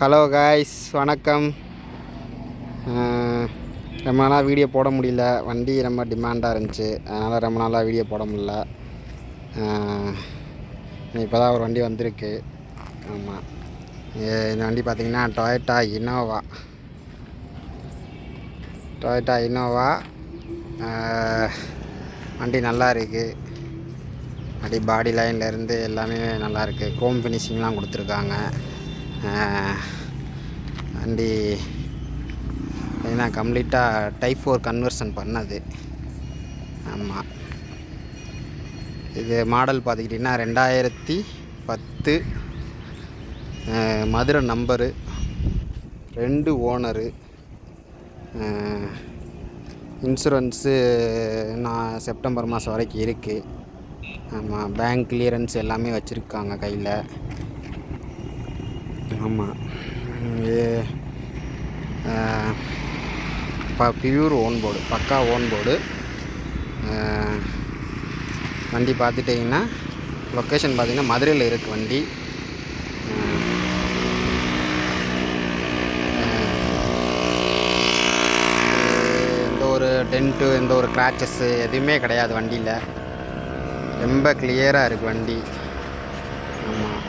Hello guys, வணக்கம். ரொம்ப நாளாக வீடியோ போட முடியல. வண்டி ரொம்ப டிமாண்டாக இருந்துச்சு, அதனால் ரொம்ப நாளாக வீடியோ போட முடியல. இப்போ தான் ஒரு வண்டி வந்திருக்கு. ஆமாம், இந்த வண்டி பார்த்திங்கன்னா டொயோட்டா இனோவா. வண்டி நல்லா இருக்குது. வண்டி பாடி லைன்லேருந்து எல்லாமே நல்லாயிருக்கு. க்ரோம் ஃபினிஷிங்லாம் கொடுத்துருக்காங்க. வண்டி ஏன்னா கம்ப்ளீட்டாக டைப் 4 கன்வர்ஷன் பண்ணது. ஆமாம், இது மாடல் பார்த்துக்கிட்டிங்கன்னா 2010 மதுரை நம்பரு, 2 ஓனரு. இன்சூரன்ஸு நான் செப்டம்பர் மாதம் வரைக்கும் இருக்குது. ஆமாம், பேங்க் கிளியரன்ஸ் எல்லாமே வச்சுருக்காங்க கையில். ஆமாம், பியூர் ஓன் போர்டு, பக்கா ஓன் போர்டு. வண்டி பார்த்துட்டிங்கன்னா லொக்கேஷன் பார்த்திங்கன்னா மதுரையில் இருக்குது வண்டி. எந்த ஒரு டென்ட்டு, எந்த ஒரு கிராச்சஸ்ஸு எதுவுமே கிடையாது வண்டியில். ரொம்ப கிளியராக இருக்குது வண்டி. ஆமாம்,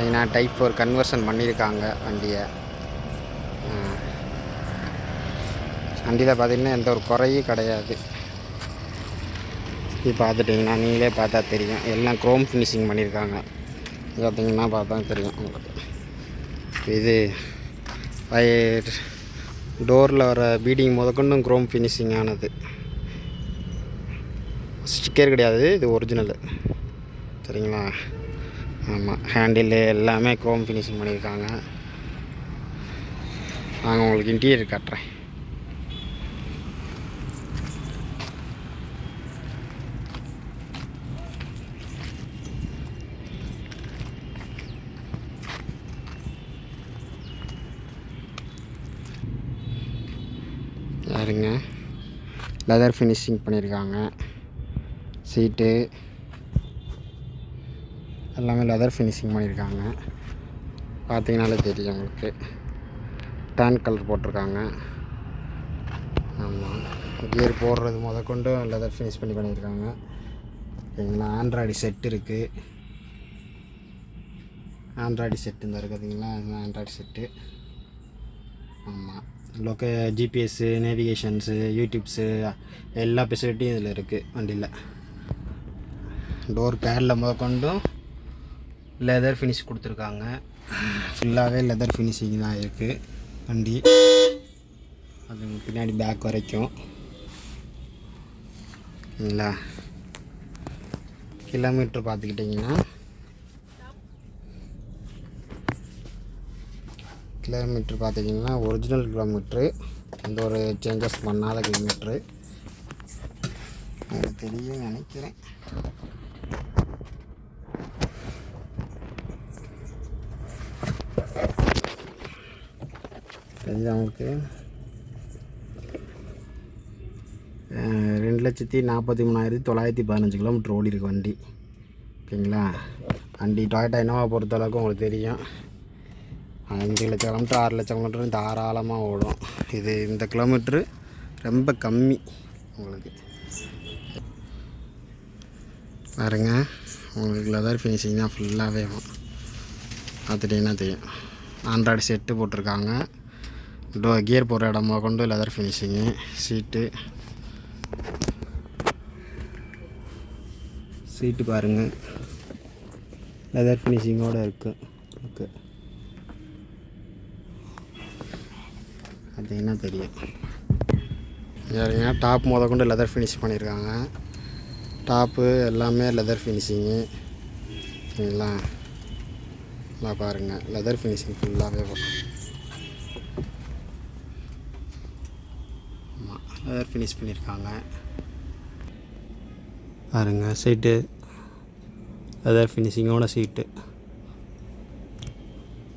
ஏன்னா டைப் 4 கன்வர்ஷன் பண்ணியிருக்காங்க வண்டியை. வண்டியில் பார்த்திங்கன்னா எந்த ஒரு குறையும் கிடையாது. இது பார்த்துட்டிங்கன்னா நீங்களே பார்த்தா தெரியும், எல்லாம் க்ரோம் ஃபினிஷிங் பண்ணியிருக்காங்க. பார்த்திங்கன்னா பார்த்தா தெரியும் உங்களுக்கு. இது டோரில் வர பீடிங் முதற்கொண்டும் க்ரோம் ஃபினிஷிங் ஆனது, ஸ்டிக்கர் கிடையாது, இது ஒரிஜினலு. சரிங்களா? ஆமாம், ஹேண்டில் எல்லாமே க்ரோம் ஃபினிஷிங் பண்ணியிருக்காங்க. நாங்கள் உங்களுக்கு இன்டீரியர் காட்டுறேன். பாருங்க, லெதர் ஃபினிஷிங் பண்ணியிருக்காங்க. சீட்டு எல்லாமே லெதர் ஃபினிஷிங் பண்ணியிருக்காங்க. பார்த்தீங்கனாலே தெரியும் உங்களுக்கு. டேன் கலர் போட்டிருக்காங்க. ஆமாம், கியர் போடுறது முதற்கொண்டு லெதர் ஃபினிஷ் பண்ணியிருக்காங்க. ஓகேங்களா? ஆண்ட்ராய்டு செட் இருக்குது. ஆண்ட்ராய்டு செட்டு இந்த இருக்குதுங்களா, அதுதான் ஆண்ட்ராய்டு செட்டு. ஆமாம், ஜிபிஎஸ்ஸு, நேவிகேஷன்ஸு, யூடியூப்ஸு எல்லா ஃபெசிலிட்டியும் இதில் இருக்குது வண்டியில். டோர் பேடில் முதற்கொண்டும் லெதர் ஃபினிஷ் கொடுத்துருக்காங்க. ஃபுல்லாகவே லெதர் ஃபினிஷிங் தான் இருக்குது வண்டி. அது பின்னாடி பேக் வரைக்கும். இல்லைங்களா? கிலோமீட்ரு பார்த்துக்கிட்டிங்கன்னா ஒரிஜினல் கிலோமீட்ரு, எந்த ஒரு சேஞ்சஸ் பண்ணாத கிலோமீட்ரு. எனக்கு தெரியும் நினைக்கிறேன். தெரியுது அவங்களுக்கு. 2,43,915 கிலோமீட்டர் ஓடி இருக்கு வண்டி. ஓகேங்களா? வண்டி டொயோட்டா இனோவா பொறுத்தளவுக்கு உங்களுக்கு தெரியும், 5 லட்சம் கிலோமீட்டர் 6 லட்சம் கிலோமீட்டர் தாராளமாக ஓடும். இந்த கிலோமீட்ரு ரொம்ப கம்மி உங்களுக்கு. பாருங்க, உங்களுக்கு லெதர் ஃபினிஷிங் தான் ஃபுல்லாகவே பார்த்துட்டிங்கன்னா தெரியும். ஆண்ட்ராய்டு செட்டு போட்டிருக்காங்க. கியர் போடுற இடம் கொண்டு லெதர் ஃபினிஷிங்கு. சீட்டு பாருங்கள், லெதர் ஃபினிஷிங்கோடு இருக்குது. ஓகே, பார்த்தீங்கன்னா தெரியும். சரிங்க, டாப் முதற்கொண்டு லெதர் ஃபினிஷ் பண்ணியிருக்காங்க. டாப்பு எல்லாமே லெதர் ஃபினிஷிங்கு. சரிங்களா? நல்லா பாருங்கள், லெதர் ஃபினிஷிங் ஃபுல்லாகவே. ஆமாம், லெதர் ஃபினிஷ் பண்ணியிருக்காங்க. பாருங்க, சீட்டு லெதர் ஃபினிஷிங்கோட சீட்டு.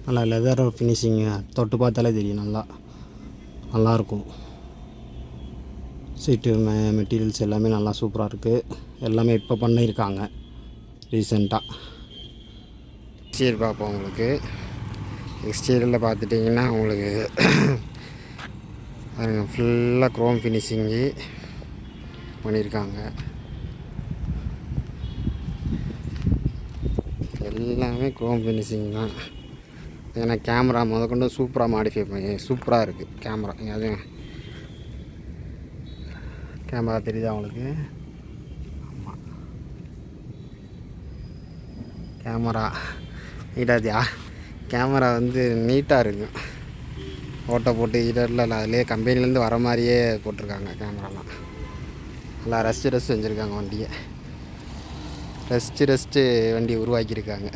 நல்லா லெதர் ஃபினிஷிங்கு, தொட்டு பார்த்தாலே தெரியும், நல்லாயிருக்கும். சீட்டு மெட்டீரியல்ஸ் எல்லாமே நல்லா சூப்பராக இருக்குது. எல்லாமே இப்போ பண்ணியிருக்காங்க ரீசெண்டாக. சரி, பார்ப்போம் உங்களுக்கு. எக்ஸ்டீரியரில் பார்த்துட்டிங்கன்னா உங்களுக்கு பாருங்கள் ஃபுல்லாக க்ரோம் ஃபினிஷிங்கு பண்ணியிருக்காங்க. எல்லாமே க்ரோம் ஃபினிஷிங் தான். ஏன்னா கேமரா முதற்கொண்டு சூப்பராக மாடிஃபை பண்ணி சூப்பராக இருக்குது கேமரா. அதுவும் கேமரா தெரியுதா உங்களுக்கு? ஆமாம், கேமரா நீட்டாதியா. கேமரா வந்து நீட்டாக இருக்கும். ஓட்டை போட்டு ஹீட்டரில் அதிலே கம்பெனிலேருந்து வர மாதிரியே போட்டிருக்காங்க கேமராலாம். நல்லா ரெஸ்ட்டு செஞ்சுருக்காங்க வண்டியை. ரெஸ்ட்டு வண்டி உருவாக்கியிருக்காங்க.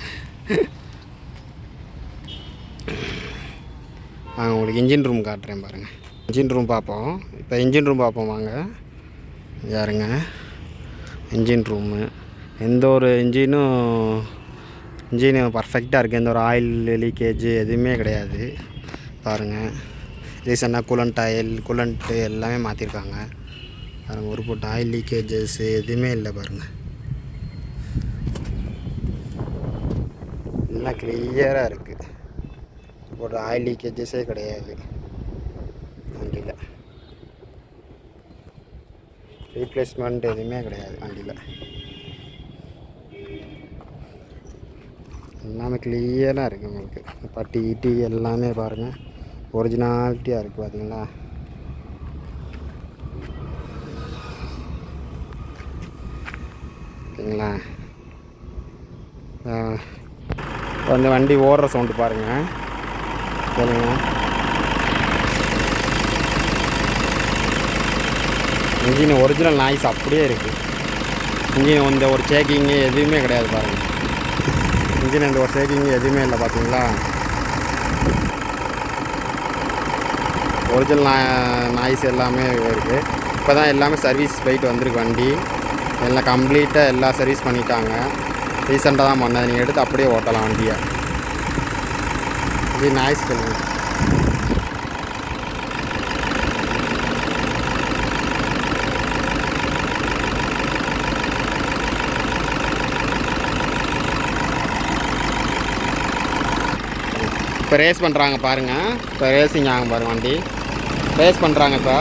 வாங்க உங்களுக்கு இன்ஜின் ரூம் காட்டுறேன் பாருங்கள். இன்ஜின் ரூம் பார்ப்போம். இப்போ இன்ஜின் ரூம் பார்ப்போம் வாங்க. யாருங்க இன்ஜின் ரூமு. எந்த ஒரு இன்ஜினு பர்ஃபெக்டாக இருக்குது. எந்த ஒரு ஆயில் லீக்கேஜ் எதுவுமே கிடையாது. பாருங்கள், ரீசெண்டாக கூலண்ட்டு எல்லாமே மாற்றிருக்காங்க. பாருங்கள், ஒரு போட்டு ஆயில் லீக்கேஜஸ் எதுவுமே இல்லை. பாருங்கள், எல்லாம் கிளியராக இருக்குது. ஒரு ஆயில் லீக்கேஜஸே கிடையாது வண்டியில். ரீப்ளேஸ்மெண்ட் எதுவுமே கிடையாது வண்டியில். எல்லாமே கிளியராக இருக்குது உங்களுக்கு. பட்டி ஈட்டி எல்லாமே பாருங்கள் ஒரிஜினாலிட்டியாக இருக்குது. பார்த்தீங்களா? ஓகேங்களா? அந்த வண்டி ஓடுற சவுண்டு பாருங்கள். சரிங்க, இன்ஜின் ஒரிஜினல் நாய்ஸ் அப்படியே இருக்குது. இன்ஜின் இந்த ஒரு சேக்கிங்கு எதுவுமே கிடையாது. பாருங்கள், இன்ஜின் இந்த ஒரு சேக்கிங்கு எதுவுமே இல்லை. பார்த்தீங்களா? ஒரிஜினல் நாய்ஸ் எல்லாமே இருக்குது. இப்போ தான் எல்லாமே சர்வீஸ் போயிட்டு வந்திருக்கு வண்டி. எல்லாம் கம்ப்ளீட்டாக எல்லா சர்வீஸ் பண்ணிட்டாங்க. ரீசெண்டாக தான் பண்ணது. நீங்கள் எடுத்து அப்படியே ஓட்டலாம் வண்டியை. இது நாய்ஸ் சொல்லுங்க. இப்போ ரேஸ் பண்ணுறாங்க பாருங்கள். இப்போ ரேசிங் ஆகும் பாருங்கள். வண்டி ரேஸ் பண்ணுறாங்க. இப்போ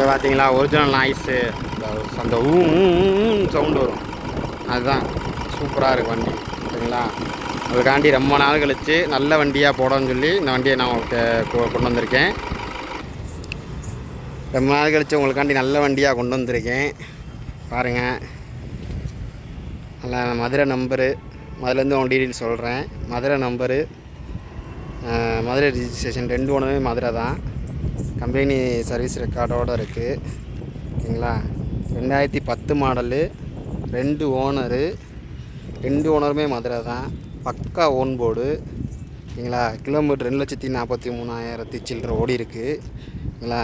பார்த்தீங்களா? ஒரிஜினல் நாய்ஸு அந்த சவுண்டு வரும். அதுதான் சூப்பராக இருக்குது வண்டி. சரிங்களா? அதுக்காண்டி ரொம்ப நாள் கழித்து நல்ல வண்டியாக போடணும்னு சொல்லி இந்த வண்டியை நான் உங்களுக்கு கொண்டு வந்திருக்கேன். ரொம்ப நாள் கழித்து உங்களுக்காண்டி நல்ல வண்டியாக கொண்டு வந்திருக்கேன். பாருங்கள், நல்லா மதுரை நம்பரு. முதலேருந்து உங்கள் டீட்டெயில் சொல்கிறேன். மதுரை நம்பரு, மதுரை ரிஜிஸ்ட்ரேஷன், 2 ஓனருமே மதுரை தான். கம்பெனி சர்வீஸ் ரெக்கார்டோடு இருக்குது. ஓகேங்களா? 2010 மாடலு, 2 ஓனரு. 2 ஓனருமே மதுரை தான். பக்கா ஓன் போர்டு. ஓகேங்களா? கிலோமீட்டர் 2,43,000 சில்லற ஓடி இருக்குது. ஓகேங்களா?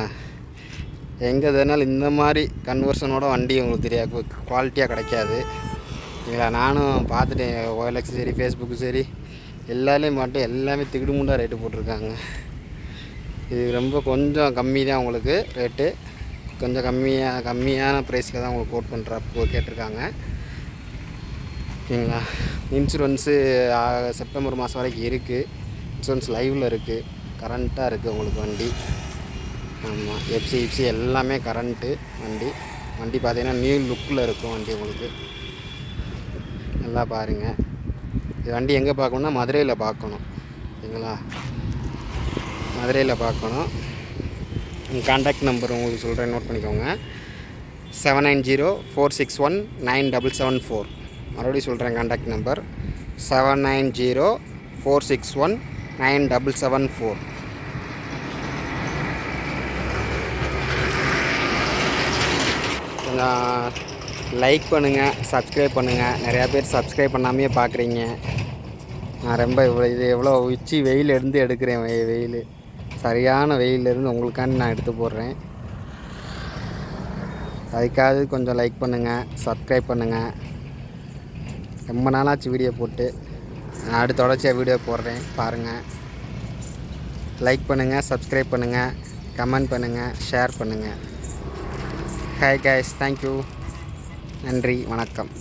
எங்கே எதனாலும் இந்த மாதிரி கன்வர்ஷனோட வண்டி உங்களுக்கு தெரியாது, குவாலிட்டியாக கிடைக்காது. ஓகேங்களா? நானும் பார்த்துட்டேன். OLX சரி, ஃபேஸ்புக்கு சரி, எல்லாத்துலேயும் மட்டும் எல்லாமே திகுடுமுண்டா ரேட்டு போட்டிருக்காங்க. இது ரொம்ப கொஞ்சம் கம்மி தான் உங்களுக்கு ரேட்டு. கொஞ்சம் கம்மியான ப்ரைஸில் தான் உங்களுக்கு கோட் பண்ணுறப்போ கேட்டிருக்காங்க. ஓகேங்களா? இன்சூரன்ஸு செப்டம்பர் மாதம் வரைக்கும் இருக்குது. இன்சூரன்ஸ் லைவில் இருக்குது. கரண்ட்டாக இருக்குது உங்களுக்கு வண்டி. ஆமாம், எஃப்சி எல்லாமே கரண்ட்டு வண்டி பார்த்தீங்கன்னா நியூ லுக்கில் இருக்கும் வண்டி உங்களுக்கு. நல்லா பாருங்கள். இது வண்டி எங்கே பார்க்கணுன்னா மதுரையில் பார்க்கணும். ஓகேங்களா? மதுரையில் பார்க்கணும். கான்டாக்ட் நம்பர் உங்களுக்கு சொல்கிறேன், நோட் பண்ணிக்கோங்க. 7904619774. மறுபடியும் சொல்கிறேன் கான்டாக்ட் நம்பர் 7904619774. கொஞ்சம் லைக் பண்ணுங்கள், சப்ஸ்கிரைப் பண்ணுங்கள். நிறையா பேர் சப்ஸ்கிரைப் பண்ணாமையே பார்க்குறீங்க. நான் ரொம்ப இது எவ்வளோ உச்சி வெயிலேருந்து எடுக்கிறேன். வெயில் சரியான வெயிலேருந்து உங்களுக்காண்டி நான் எடுத்து போடுறேன். அதுக்காக கொஞ்சம் லைக் பண்ணுங்கள், சப்ஸ்கிரைப் பண்ணுங்கள். ரொம்ப நாளாச்சு வீடியோ போட்டு. நான் அடுத்த தொடர்ச்சியாக வீடியோ போடுறேன், பாருங்கள். லைக் பண்ணுங்கள், சப்ஸ்கிரைப் பண்ணுங்கள், கமெண்ட் பண்ணுங்கள், ஷேர் பண்ணுங்கள். Hi guys, thank you. நன்றி, வணக்கம்.